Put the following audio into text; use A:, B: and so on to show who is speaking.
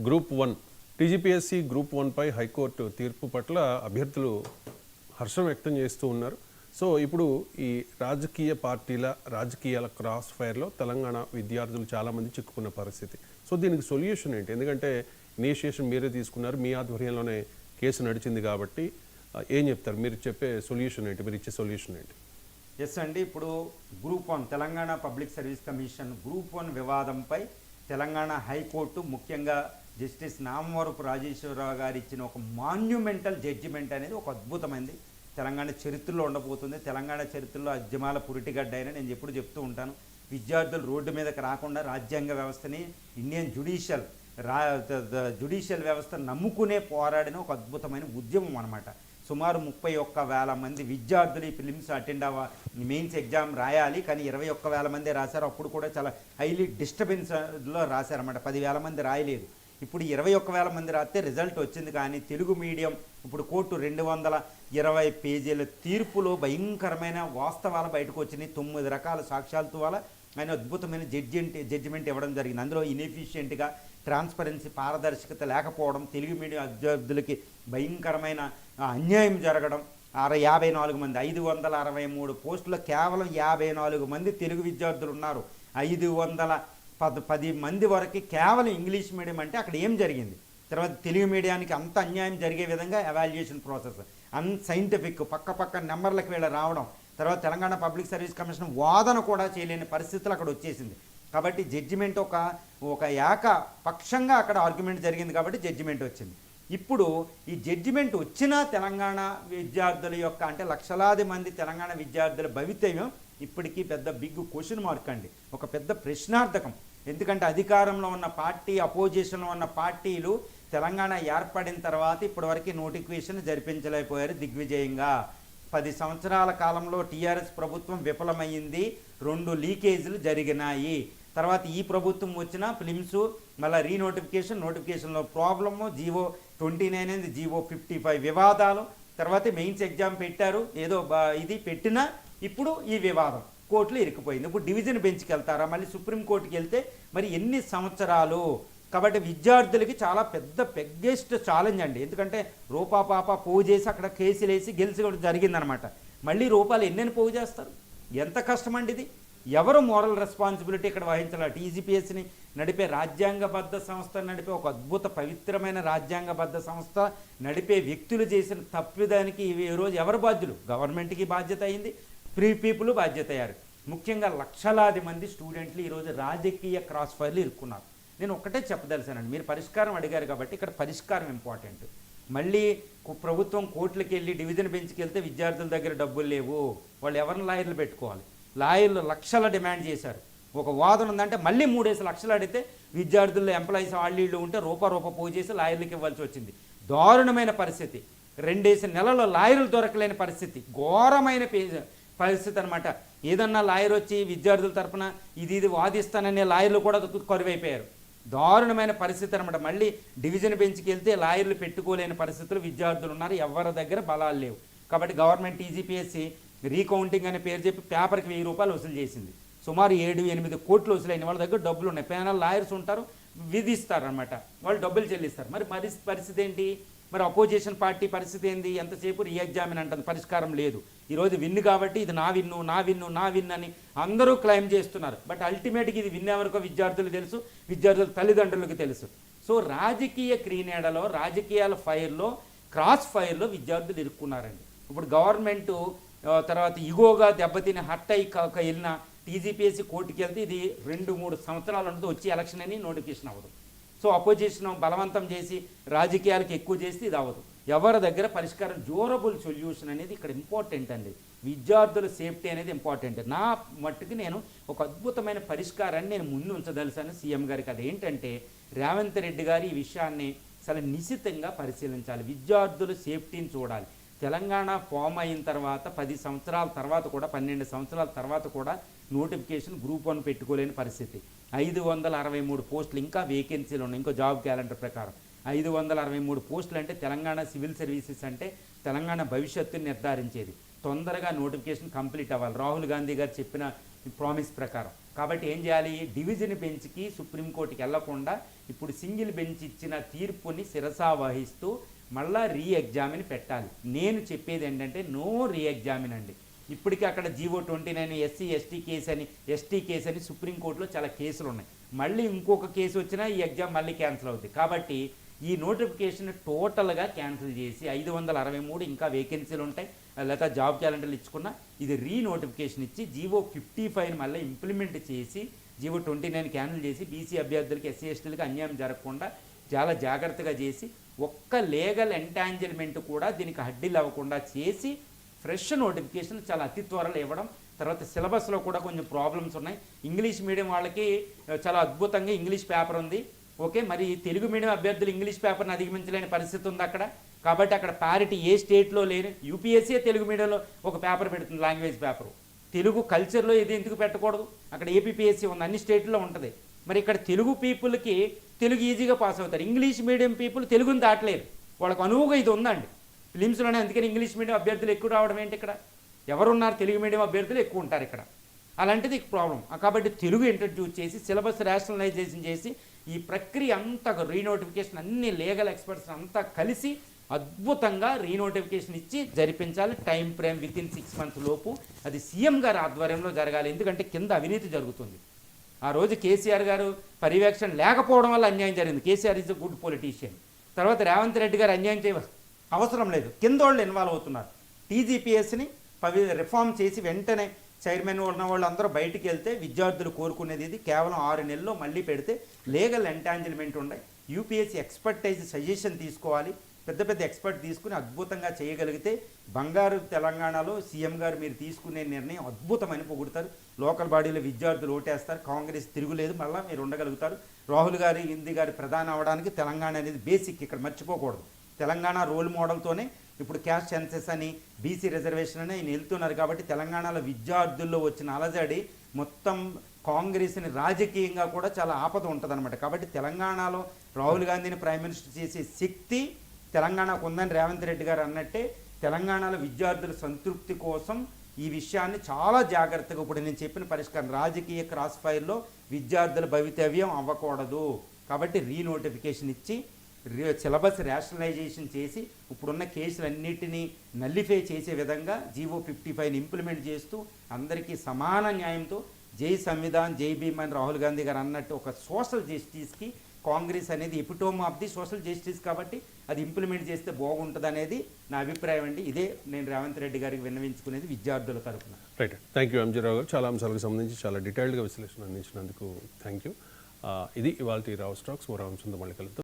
A: Group 1 TGPSC group 1 పై high court తీర్పు పట్ల అభ్యర్థులు హర్షం వ్యక్తం చేస్తూ ఉన్నారు. సో ఇప్పుడు ఈ రాజకీయాల క్రాస్ ఫైర్లో తెలంగాణ విద్యార్థులు చాలామంది చిక్కుకున్న పరిస్థితి. సో దీనికి సొల్యూషన్ ఏంటి? ఎందుకంటే ఇనిషియేషన్ మీరే తీసుకున్నారు, మీ ఆధ్వర్యంలోనే కేసు నడిచింది కాబట్టి ఏం చెప్తారు? మీరు చెప్పే సొల్యూషన్ ఏంటి? మీరు ఇచ్చే సొల్యూషన్ ఏంటి?
B: ఎస్ అండి, ఇప్పుడు group 1 Telangana public service commission group 1 వివాదంపై తెలంగాణ హైకోర్టు ముఖ్యంగా జస్టిస్ నామవరపు రాజేశ్వరరావు గారు ఇచ్చిన ఒక మాన్యుమెంటల్ జడ్జిమెంట్ అనేది ఒక అద్భుతమైనది. తెలంగాణ చరిత్రలో ఉండబోతుంది. తెలంగాణ చరిత్రలో అద్యమాల పురిటిగడ్డ అయినా నేను ఎప్పుడు చెప్తూ ఉంటాను. విద్యార్థులు రోడ్డు మీదకి రాకుండా రాజ్యాంగ వ్యవస్థని, ఇండియన్ జ్యుడిషియల్ వ్యవస్థ నమ్ముకునే పోరాడిన ఒక అద్భుతమైన ఉద్యమం అనమాట. సుమారు 31,000 మంది విద్యార్థులు ఈ ఫిలిమ్స్ అటెండ్ మెయిన్స్ ఎగ్జామ్ రాయాలి, కానీ 21,000 మంది రాశారు. అప్పుడు కూడా చాలా హైలీ డిస్టర్బెన్స్లో రాశారన్నమాట. 10,000 మంది రాయలేదు. ఇప్పుడు 21,000 మంది రాస్తే రిజల్ట్ వచ్చింది. కానీ తెలుగు మీడియం ఇప్పుడు కోర్టు 220 పేజీల తీర్పులో భయంకరమైన వాస్తవాలు బయటకు వచ్చినాయి. 9 రకాల సాక్ష్యాలతో వల్ల ఆయన అద్భుతమైన జడ్జిమెంట్ ఇవ్వడం జరిగింది. అందులో ఇన్ఎఫిషియెంట్గా ట్రాన్స్పరెన్సీ, పారదర్శకత లేకపోవడం, తెలుగు మీడియం అభ్యర్థులకి భయంకరమైన అన్యాయం జరగడం, 54 మంది 563 పోస్టుల్లో కేవలం 54 మంది తెలుగు విద్యార్థులు ఉన్నారు. 510 మంది వరకు కేవలం ఇంగ్లీష్ మీడియం. అంటే అక్కడ ఏం జరిగింది? తర్వాత తెలుగు మీడియానికి అంత అన్యాయం జరిగే విధంగా ఎవాల్యుయేషన్ ప్రాసెస్ అన్సైంటిఫిక్, పక్క నెంబర్లకు వీళ్ళ రావడం, తర్వాత తెలంగాణ పబ్లిక్ సర్వీస్ కమిషన్ వాదన కూడా చేయలేని పరిస్థితులు అక్కడ వచ్చేసింది. కాబట్టి జడ్జిమెంట్ ఒక ఏకపక్షంగా అక్కడ ఆర్గ్యుమెంట్ జరిగింది కాబట్టి జడ్జిమెంట్ వచ్చింది. ఇప్పుడు ఈ జడ్జిమెంట్ వచ్చిన తెలంగాణ విద్యార్థుల యొక్క, అంటే లక్షలాది మంది తెలంగాణ విద్యార్థుల భవితవ్యం ఇప్పటికీ పెద్ద బిగ్ క్వశ్చన్ మార్క్ అండి, ఒక పెద్ద ప్రశ్నార్థకం. ఎందుకంటే అధికారంలో ఉన్న పార్టీ, అపోజిషన్లో ఉన్న పార్టీలు తెలంగాణ ఏర్పడిన తర్వాత ఇప్పటివరకు నోటిఫికేషన్ జరిపించలేకపోయారు దిగ్విజయంగా. 10 సంవత్సరాల కాలంలో టీఆర్ఎస్ ప్రభుత్వం విఫలమైంది, 2 లీకేజీలు జరిగినాయి. తర్వాత ఈ ప్రభుత్వం వచ్చిన ఫిలిమ్స్ మళ్ళీ నోటిఫికేషన్లో ప్రాబ్లము, జీవో 29 అనేది జీవో 55 వివాదాలు, తర్వాత మెయిన్స్ ఎగ్జామ్ పెట్టారు, ఏదో ఇది పెట్టినా ఇప్పుడు ఈ వివాదం కోర్టులో ఇరుక్కుపోయింది. ఇప్పుడు డివిజన్ బెంచ్కి వెళ్తారా, మళ్ళీ సుప్రీంకోర్టుకి వెళ్తే మరి ఎన్ని సంవత్సరాలు? కాబట్టి విద్యార్థులకి చాలా పెగ్గెస్ట్ ఛాలెంజ్ అండి. ఎందుకంటే రూపాపాప పోగు చేసి అక్కడ కేసులు వేసి గెలిచి కూడా జరిగిందనమాట. మళ్ళీ రూపాయలు ఎన్నెన్ని పోగు చేస్తారు? ఎంత కష్టం అండి ఇది. ఎవరు మోరల్ రెస్పాన్సిబిలిటీ ఇక్కడ వహించాలి? టీజీపీఎస్సీని నడిపే రాజ్యాంగబద్ధ సంస్థ, నడిపే ఒక అద్భుత పవిత్రమైన రాజ్యాంగబద్ధ సంస్థ నడిపే వ్యక్తులు చేసిన తప్పిదానికి ఈరోజు ఎవరు బాధ్యులు? గవర్నమెంట్కి బాధ్యత అయింది, ఫ్రీ పీపుల్ బాధ్యత అయ్యారు. ముఖ్యంగా లక్షలాది మంది స్టూడెంట్లు ఈరోజు రాజకీయ క్రాస్ ఫైర్లు ఇరుక్కున్నారు. నేను ఒక్కటే చెప్పదలిసానండి, మీరు పరిష్కారం అడిగారు కాబట్టి ఇక్కడ పరిష్కారం ఇంపార్టెంట్. మళ్ళీ ప్రభుత్వం కోర్టులకు వెళ్ళి డివిజన్ బెంచ్కి వెళ్తే విద్యార్థుల దగ్గర డబ్బులు లేవు, వాళ్ళు ఎవరిని లాయర్లు పెట్టుకోవాలి? లాయర్లు లక్షల డిమాండ్ చేశారు. ఒక వాదన ఉందంటే మళ్ళీ 3 లక్షలు అడిగితే విద్యార్థుల్లో ఎంప్లాయీస్ వాళ్ళు ఉంటే రూపా పోగు చేసి లాయర్లకు ఇవ్వాల్సి వచ్చింది. దారుణమైన పరిస్థితి. 2 నెలల్లో లాయర్లు దొరకలేని పరిస్థితి, ఘోరమైన పరిస్థితి అనమాట. ఏదన్నా లాయర్ వచ్చి విద్యార్థుల తరఫున ఇది వాదిస్తాననే లాయర్లు కూడా కరువైపోయారు. దారుణమైన పరిస్థితి అనమాట. మళ్ళీ డివిజన్ బెంచ్కి వెళ్తే లాయర్లు పెట్టుకోలేని పరిస్థితులు విద్యార్థులు ఉన్నారు, ఎవరి దగ్గర బలాలు లేవు. కాబట్టి గవర్నమెంట్ టీజీపీఎస్సీ రీకౌంటింగ్ అనే పేరు చెప్పి పేపర్కి 1000 రూపాయలు వసూలు చేసింది. సుమారు 7-8 కోట్లు వసూలైన వాళ్ళ దగ్గర డబ్బులు ఉన్నాయి. ప్యానల్ లాయర్స్ ఉంటారు, విధిస్తారు అనమాట, వాళ్ళు డబ్బులు చెల్లిస్తారు. మరి పరిస్థితి ఏంటి? మరి అపోజిషన్ పార్టీ పరిస్థితి ఏంది? ఎంతసేపు రీ ఎగ్జామిన్ అంటుంది, పరిష్కారం లేదు. ఈరోజు విన్ను కాబట్టి ఇది నా విన్ను అని అందరూ క్లెయిమ్ చేస్తున్నారు. బట్ అల్టిమేట్గా ఇది విన్ ఎవరికో విద్యార్థులు తెలుసు, విద్యార్థుల తల్లిదండ్రులకు తెలుసు. సో రాజకీయ క్రీనేడలో, రాజకీయాల ఫైర్లో, క్రాస్ ఫైర్లో విద్యార్థులు ఇరుక్కున్నారండి. ఇప్పుడు గవర్నమెంటు తర్వాత ఇగోగా దెబ్బతిని హర్ట్ అయ్యి వెళ్ళిన టీజీపీఎస్సీ కోర్టుకి వెళ్తే ఇది 2-3 సంవత్సరాల నుండి వచ్చి ఎలక్షన్ అని నోటిఫికేషన్ అవ్వదు. సో అపోజిషన్ బలవంతం చేసి రాజకీయాలకు ఎక్కువ చేస్తే ఇది అవ్వదు. ఎవరి దగ్గర పరిష్కారం, డ్యూరబుల్ సొల్యూషన్ అనేది ఇక్కడ ఇంపార్టెంట్ అండి. విద్యార్థుల సేఫ్టీ అనేది ఇంపార్టెంట్. నా మట్టుకు నేను ఒక అద్భుతమైన పరిష్కారాన్ని నేను ముందు ఉంచదలిసాను సీఎం గారికి. అదేంటంటే రేవంత్ రెడ్డి గారు ఈ విషయాన్ని చాలా నిశితంగా పరిశీలించాలి. విద్యార్థుల సేఫ్టీని చూడాలి. తెలంగాణ ఫామ్ అయిన తర్వాత 10 సంవత్సరాల తర్వాత కూడా, 12 సంవత్సరాల తర్వాత కూడా నోటిఫికేషన్ గ్రూప్ 1 పెట్టుకోలేని పరిస్థితి. 563 పోస్టులు ఇంకా వేకెన్సీలు ఉన్నాయి. ఇంకో జాబ్ క్యాలెండర్ ప్రకారం 563 పోస్టులు అంటే తెలంగాణ సివిల్ సర్వీసెస్ అంటే తెలంగాణ భవిష్యత్తుని నిర్ధారించేది. తొందరగా నోటిఫికేషన్ కంప్లీట్ అవ్వాలి. రాహుల్ గాంధీ గారు చెప్పిన ప్రామిస్ ప్రకారం కాబట్టి ఏం చేయాలి, డివిజన్ బెంచ్కి సుప్రీంకోర్టుకి వెళ్లకుండా ఇప్పుడు సింగిల్ బెంచ్ ఇచ్చిన తీర్పుని శిరసా వహిస్తూ మళ్ళా రీ ఎగ్జామిన్ పెట్టాలి. నేను చెప్పేది ఏంటంటే నో రీ ఎగ్జామిన్ అండి. ఇప్పటికీ అక్కడ జీవో 29 ఎస్సీ ఎస్టీ కేసు అని సుప్రీంకోర్టులో చాలా కేసులు ఉన్నాయి. మళ్ళీ ఇంకొక కేసు వచ్చినా ఈ ఎగ్జామ్ మళ్ళీ క్యాన్సిల్ అవుతుంది. కాబట్టి ఈ నోటిఫికేషన్ టోటల్గా క్యాన్సిల్ చేసి 563 ఇంకా వేకెన్సీలు ఉంటాయి, లేదా జాబ్ క్యాలెండర్లు ఇచ్చుకున్నా ఇది రీ నోటిఫికేషన్ ఇచ్చి జీవో 55 మళ్ళీ ఇంప్లిమెంట్ చేసి జీవో 29 క్యాన్సిల్ చేసి బీసీ అభ్యర్థులకి ఎస్సీ ఎస్టీలకి అన్యాయం జరగకుండా చాలా జాగ్రత్తగా చేసి ఒక్క లీగల్ ఎంటాంజిల్మెంట్ కూడా దీనికి హడ్డీలు అవ్వకుండా చేసి ఫ్రెష్ నోటిఫికేషన్ చాలా అతి త్వరలో ఇవ్వడం. తర్వాత సిలబస్లో కూడా కొంచెం ప్రాబ్లమ్స్ ఉన్నాయి. ఇంగ్లీష్ మీడియం వాళ్ళకి చాలా అద్భుతంగా ఇంగ్లీష్ పేపర్ ఉంది, ఓకే. మరి తెలుగు మీడియం అభ్యర్థులు ఇంగ్లీష్ పేపర్ని అధిగమించలేని పరిస్థితి ఉంది అక్కడ. కాబట్టి అక్కడ పారిటీ ఏ స్టేట్లో లేని యూపీఎస్సీ తెలుగు మీడియంలో ఒక పేపర్ పెడుతుంది, లాంగ్వేజ్ పేపరు. తెలుగు కల్చర్లో ఇది ఎందుకు పెట్టకూడదు? అక్కడ ఏపీపీఎస్సీ ఉంది, అన్ని స్టేట్లో ఉంటుంది. మరి ఇక్కడ తెలుగు పీపుల్కి తెలుగు ఈజీగా పాస్ అవుతారు, ఇంగ్లీష్ మీడియం పీపుల్ తెలుగుని దాటలేరు. వాళ్ళకు అనువుగా ఇది ఉందండి ఫిలిమ్స్లోనే. అందుకని ఇంగ్లీష్ మీడియం అభ్యర్థులు ఎక్కువ రావడం ఏంటి? ఇక్కడ ఎవరున్నారు? తెలుగు మీడియం అభ్యర్థులు ఎక్కువ ఉంటారు ఇక్కడ. అలాంటిది ప్రాబ్లం. కాబట్టి తెలుగు ఇంట్రడ్యూస్ చేసి సిలబస్ రేషనలైజేషన్ చేసి ఈ ప్రక్రియ అంతా రీనోటిఫికేషన్ అన్ని లీగల్ ఎక్స్పర్ట్స్ అంతా కలిసి అద్భుతంగా రీనోటిఫికేషన్ ఇచ్చి జరిపించాలి. టైం ఫ్రేమ్ వితిన్ 6 months లోపు అది సీఎం గారి ఆధ్వర్యంలో జరగాలి. ఎందుకంటే కింద అవినీతి జరుగుతుంది. ఆ రోజు కేసీఆర్ గారు పర్యవేక్షణ లేకపోవడం వల్ల అన్యాయం జరిగింది. KCR is a good politician. తర్వాత రేవంత్ రెడ్డి గారు అన్యాయం చేయ అవసరం లేదు, కింద వాళ్ళు ఇన్వాల్వ్ అవుతున్నారు. టీజీపీఎస్ని రిఫార్మ్ చేసి వెంటనే చైర్మన్ ఉన్న వాళ్ళు అందరూ బయటికి వెళ్తే విద్యార్థులు కోరుకునేది ఇది కేవలం 6 నెలల్లో మళ్ళీ పెడితే లీగల్ ఎంటాంజిల్మెంట్ ఉన్నాయి. యూపీఎస్సీ ఎక్స్పర్టైజ్ సజెషన్ తీసుకోవాలి, పెద్ద పెద్ద ఎక్స్పర్ట్ తీసుకుని అద్భుతంగా చేయగలిగితే బంగారు తెలంగాణలో సీఎం గారు మీరు తీసుకునే నిర్ణయం అద్భుతమని పొగుడతారు. లోకల్ బాడీలో విద్యార్థులు ఓటేస్తారు, కాంగ్రెస్ తిరుగులేదు, మళ్ళీ మీరు ఉండగలుగుతారు. రాహుల్ గారి హిందీ గారి ప్రధాని అవడానికి తెలంగాణ అనేది బేసిక్, ఇక్కడ మర్చిపోకూడదు. తెలంగాణ రోల్ మోడల్తోనే ఇప్పుడు క్యాస్ట్ సెన్సెస్ అని బీసీ రిజర్వేషన్ అని ఆయన వెళ్తున్నారు. కాబట్టి తెలంగాణలో విద్యార్థుల్లో వచ్చిన అలజడి మొత్తం కాంగ్రెస్ని రాజకీయంగా కూడా చాలా ఆపద ఉంటుందన్నమాట. కాబట్టి తెలంగాణలో రాహుల్ గాంధీని ప్రైమ్ మినిస్టర్ చేసే శక్తి తెలంగాణకు ఉందని రేవంత్ రెడ్డి గారు అన్నట్టే తెలంగాణలో విద్యార్థుల సంతృప్తి కోసం ఈ విషయాన్ని చాలా జాగ్రత్తగా ఇప్పుడు నేను చెప్పిన పరిష్కారం రాజకీయ క్రాస్ ఫైర్లో విద్యార్థుల భవితవ్యం అవ్వకూడదు. కాబట్టి రీనోటిఫికేషన్ ఇచ్చి సిలబస్ రేషనలైజేషన్ చేసి ఇప్పుడున్న కేసులన్నిటినీ నల్లిఫై చేసే విధంగా జీవో 55 ఇంప్లిమెంట్ చేస్తూ అందరికీ సమాన న్యాయంతో జై సంవిధాన్ జై భీమ్ అని రాహుల్ గాంధీ గారు అన్నట్టు ఒక సోషల్ జస్టిస్కి కాంగ్రెస్ అనేది epitome of the social justice, కాబట్టి అది ఇంప్లిమెంట్ చేస్తే బాగుంటుంది అనేది నా అభిప్రాయం అండి. ఇదే నేను రేవంత్ రెడ్డి గారికి విన్నవించుకునేది విద్యార్థుల తరఫున.
A: రైట్, థ్యాంక్ యూ ఎంజీ రావు గారు. చాలా అంశాలకు సంబంధించి చాలా డీటెయిల్డ్గా విశ్లేషణ అందించినందుకు థ్యాంక్ యూ. ఇది ఇవాళ రావు స్టాక్స్ మరో అంశంతో మళ్ళీ కలుద్దాం.